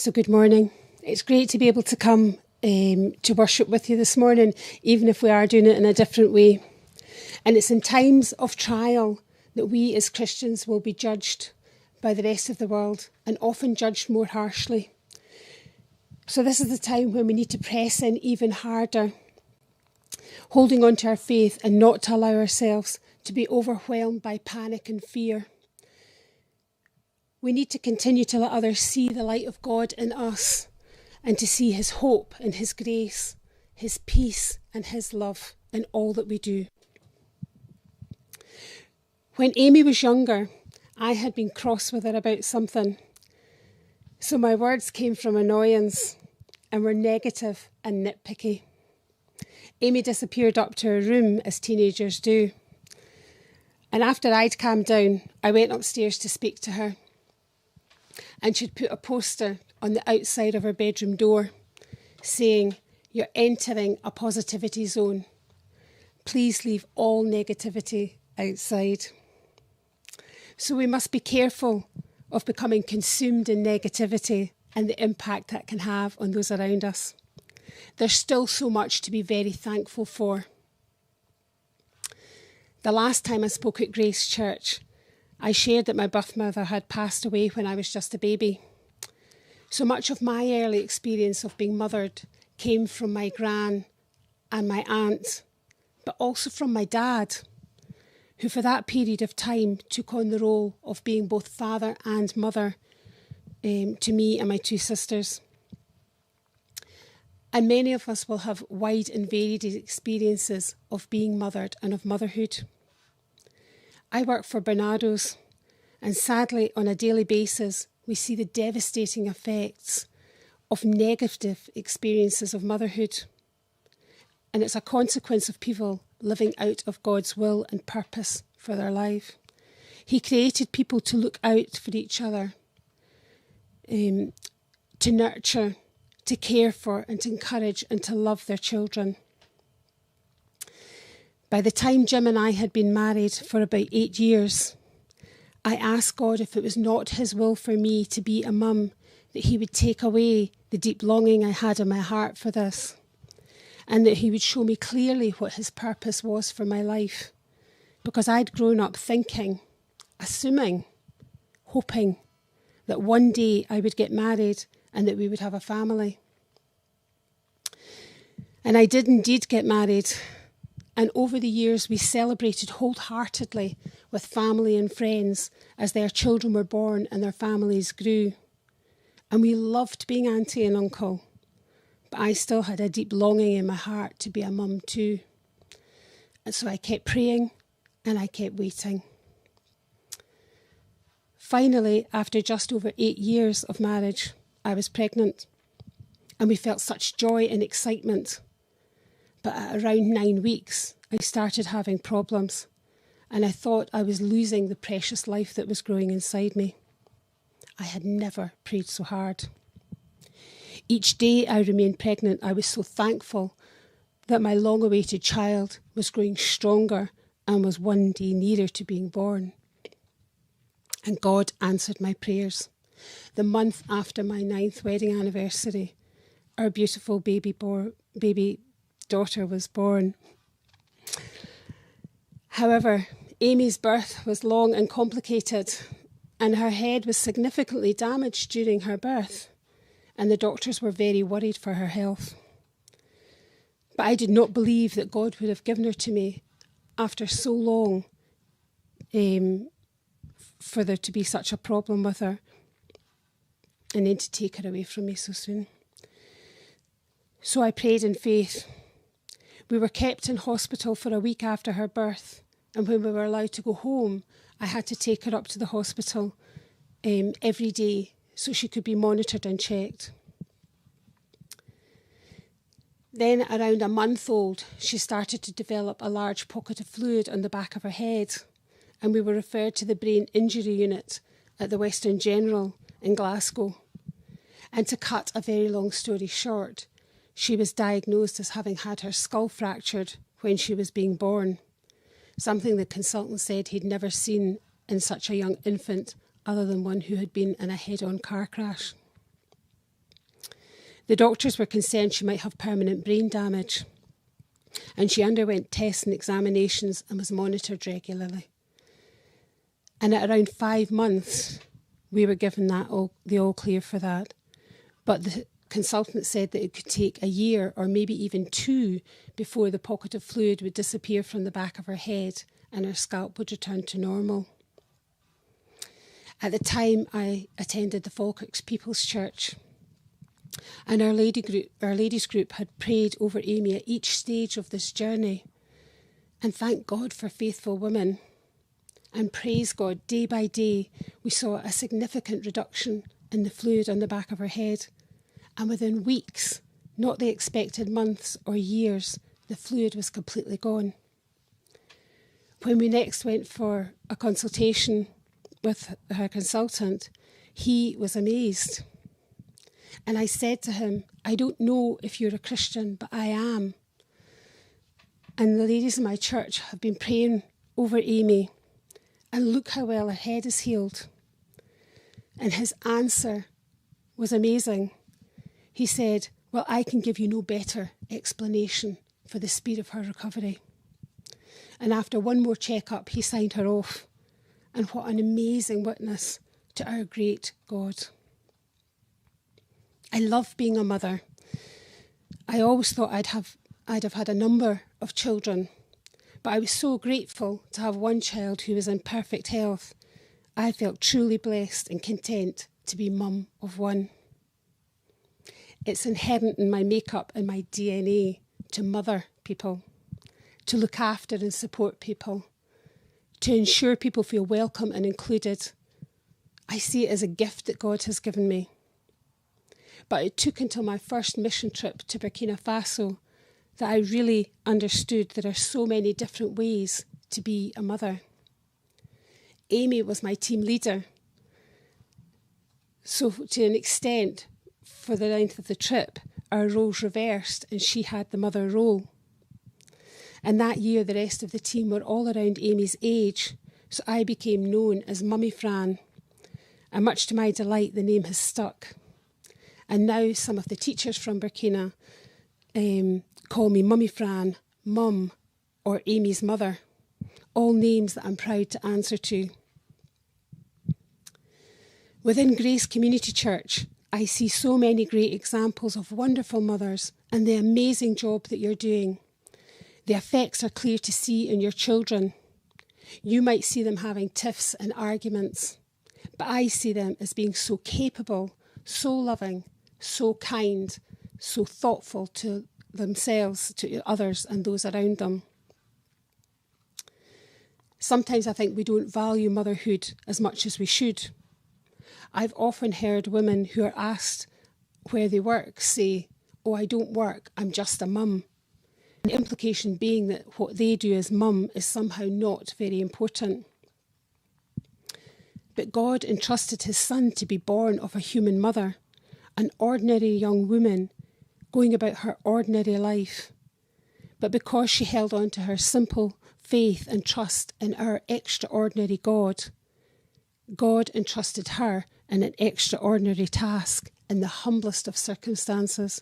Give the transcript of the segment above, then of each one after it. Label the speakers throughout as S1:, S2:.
S1: So good morning. It's great to be able to come to worship with you this morning, even if we are doing it in a different way. And it's in times of trial that we as Christians will be judged by the rest of the world, and often judged more harshly. So this is the time when we need to press in even harder, holding on to our faith and not to allow ourselves to be overwhelmed by panic and fear. We need to continue to let others see the light of God in us and to see his hope and his grace, his peace and his love in all that we do. When Amy was younger, I had been cross with her about something. So my words came from annoyance and were negative and nitpicky. Amy disappeared up to her room, as teenagers do. And after I'd calmed down, I went upstairs to speak to her. And she'd put a poster on the outside of her bedroom door saying, "You're entering a positivity zone. Please leave all negativity outside." So we must be careful of becoming consumed in negativity and the impact that can have on those around us. There's still so much to be very thankful for. The last time I spoke at Grace Church, I shared that my birth mother had passed away when I was just a baby. So much of my early experience of being mothered came from my gran and my aunt, but also from my dad, who for that period of time took on the role of being both father and mother to me and my two sisters. And many of us will have wide and varied experiences of being mothered and of motherhood. I work for Barnardo's, and sadly on a daily basis we see the devastating effects of negative experiences of motherhood. And it's a consequence of people living out of God's will and purpose for their life. He created people to look out for each other, to nurture, to care for and to encourage and to love their children. By the time Jim and I had been married for about 8 years, I asked God if it was not his will for me to be a mum, that he would take away the deep longing I had in my heart for this, and that he would show me clearly what his purpose was for my life. Because I'd grown up thinking, assuming, hoping that one day I would get married and that we would have a family. And I did indeed get married. And over the years, we celebrated wholeheartedly with family and friends as their children were born and their families grew. And we loved being auntie and uncle. But I still had a deep longing in my heart to be a mum too. And so I kept praying and I kept waiting. Finally, after just over 8 years of marriage, I was pregnant. And we felt such joy and excitement. But at around 9 weeks, I started having problems, and I thought I was losing the precious life that was growing inside me. I had never prayed so hard. Each day I remained pregnant, I was so thankful that my long-awaited child was growing stronger and was one day nearer to being born. And God answered my prayers. The month after my 9th wedding anniversary, our beautiful baby daughter was born. However, Amy's birth was long and complicated, and her head was significantly damaged during her birth, and the doctors were very worried for her health. But I did not believe that God would have given her to me after so long for there to be such a problem with her, and then to take her away from me so soon. So I prayed in faith. We were kept in hospital for a week after her birth, and when we were allowed to go home, I had to take her up to the hospital every day so she could be monitored and checked. Then, around a month old, she started to develop a large pocket of fluid on the back of her head, and we were referred to the brain injury unit at the Western General in Glasgow. And to cut a very long story short, she was diagnosed as having had her skull fractured when she was being born, something the consultant said he'd never seen in such a young infant other than one who had been in a head-on car crash. The doctors were concerned she might have permanent brain damage, and she underwent tests and examinations and was monitored regularly. And at around 5 months, we were given the all clear for that. But the consultant said that it could take a year or maybe even 2 before the pocket of fluid would disappear from the back of her head and her scalp would return to normal. At the time, I attended the Falkirk's People's Church, and our ladies group had prayed over Amy at each stage of this journey. And thank God for faithful women. And praise God, day by day, we saw a significant reduction in the fluid on the back of her head. And within weeks, not the expected months or years, the fluid was completely gone. When we next went for a consultation with her consultant, he was amazed. And I said to him, I don't know if you're a Christian, but I am. And the ladies in my church have been praying over Amy, and look how well her head is healed. And his answer was amazing. He said, well, I can give you no better explanation for the speed of her recovery. And after one more checkup, he signed her off. And what an amazing witness to our great God. I love being a mother. I always thought I'd have had a number of children, but I was so grateful to have one child who was in perfect health. I felt truly blessed and content to be mum of one. It's inherent in my makeup and my DNA to mother people, to look after and support people, to ensure people feel welcome and included. I see it as a gift that God has given me. But it took until my first mission trip to Burkina Faso that I really understood there are so many different ways to be a mother. Amy was my team leader. So to an extent, for the length of the trip, our roles reversed and she had the mother role. And that year, the rest of the team were all around Amy's age, so I became known as Mummy Fran. And much to my delight, the name has stuck. And now some of the teachers from Burkina call me Mummy Fran, Mum, or Amy's mother, all names that I'm proud to answer to. Within Grace Community Church, I see so many great examples of wonderful mothers and the amazing job that you're doing. The effects are clear to see in your children. You might see them having tiffs and arguments, but I see them as being so capable, so loving, so kind, so thoughtful to themselves, to others and those around them. Sometimes I think we don't value motherhood as much as we should. I've often heard women who are asked where they work say, oh, I don't work, I'm just a mum. The implication being that what they do as mum is somehow not very important. But God entrusted his son to be born of a human mother, an ordinary young woman going about her ordinary life. But because she held on to her simple faith and trust in our extraordinary God, God entrusted her in an extraordinary task in the humblest of circumstances.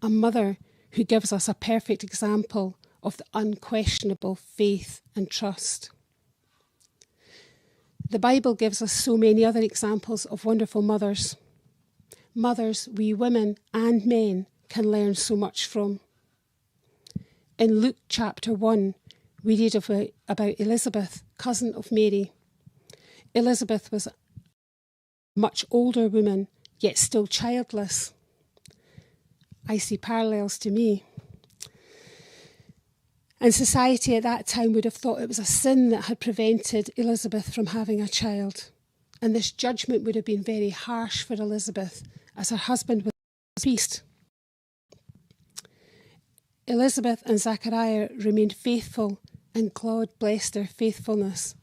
S1: A mother who gives us a perfect example of the unquestionable faith and trust. The Bible gives us so many other examples of wonderful mothers. Mothers we women and men can learn so much from. In Luke chapter 1, we read about Elizabeth, cousin of Mary. Elizabeth was a much older woman, yet still childless. I see parallels to me. And society at that time would have thought it was a sin that had prevented Elizabeth from having a child. And this judgment would have been very harsh for Elizabeth, as her husband was a priest. Elizabeth and Zachariah remained faithful, and God blessed their faithfulness.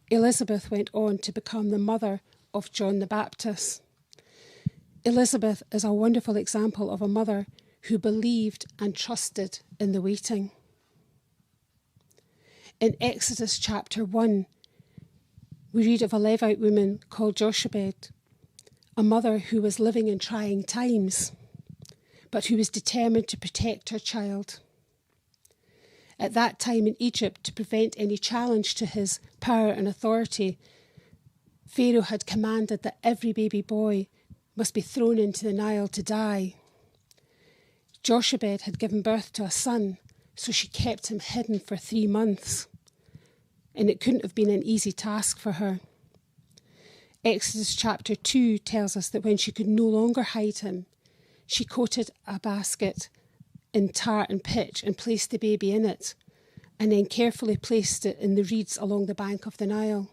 S1: Elizabeth went on to become the mother of John the Baptist. Elizabeth is a wonderful example of a mother who believed and trusted in the waiting. In Exodus chapter 1, we read of a Levite woman called Jochebed, a mother who was living in trying times, but who was determined to protect her child. At that time in Egypt, to prevent any challenge to his power and authority, Pharaoh had commanded that every baby boy must be thrown into the Nile to die. Jochebed had given birth to a son, so she kept him hidden for 3 months, and it couldn't have been an easy task for her. Exodus chapter 2 tells us that when she could no longer hide him, she coated a basket in tar and pitch and placed the baby in it, and then carefully placed it in the reeds along the bank of the Nile.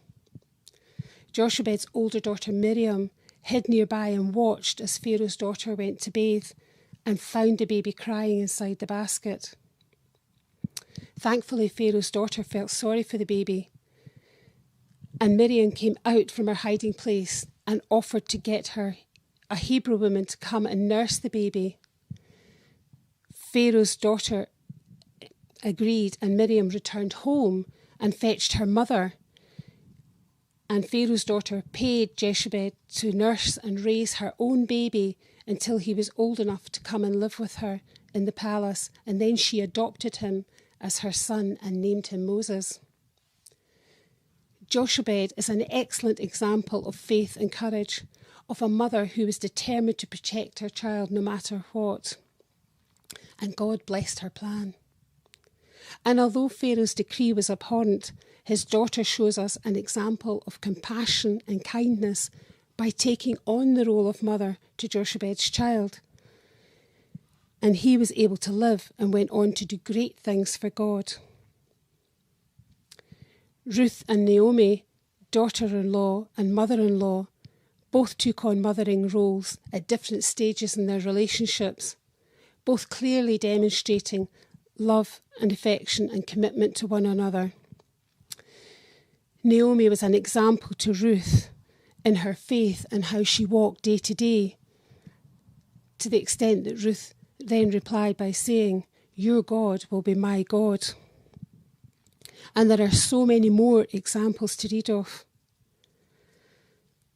S1: Jochebed's older daughter Miriam hid nearby and watched as Pharaoh's daughter went to bathe and found the baby crying inside the basket. Thankfully, Pharaoh's daughter felt sorry for the baby, and Miriam came out from her hiding place and offered to get her, a Hebrew woman, to come and nurse the baby. Pharaoh's daughter agreed, and Miriam returned home and fetched her mother. And Pharaoh's daughter paid Jochebed to nurse and raise her own baby until he was old enough to come and live with her in the palace, and then she adopted him as her son and named him Moses. Jochebed is an excellent example of faith and courage, of a mother who was determined to protect her child no matter what. And God blessed her plan. And although Pharaoh's decree was abhorrent, his daughter shows us an example of compassion and kindness by taking on the role of mother to Jochebed's child. And he was able to live and went on to do great things for God. Ruth and Naomi, daughter-in-law and mother-in-law, both took on mothering roles at different stages in their relationships, both clearly demonstrating love and affection and commitment to one another. Naomi was an example to Ruth in her faith and how she walked day to day, to the extent that Ruth then replied by saying, "Your God will be my God." And there are so many more examples to read of.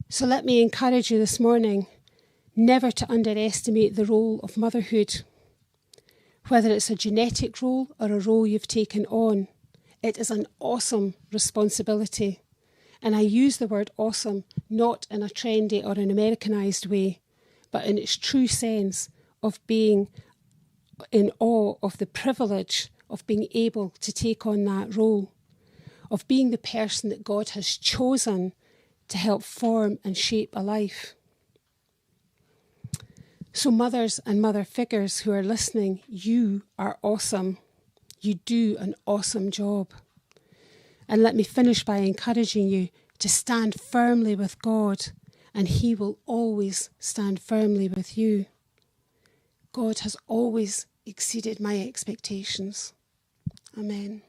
S1: So let me encourage you this morning never to underestimate the role of motherhood. Whether it's a genetic role or a role you've taken on, it is an awesome responsibility. And I use the word awesome not in a trendy or an Americanized way, but in its true sense of being in awe of the privilege of being able to take on that role, of being the person that God has chosen to help form and shape a life. So mothers and mother figures who are listening, you are awesome. You do an awesome job. And let me finish by encouraging you to stand firmly with God, and he will always stand firmly with you. God has always exceeded my expectations. Amen.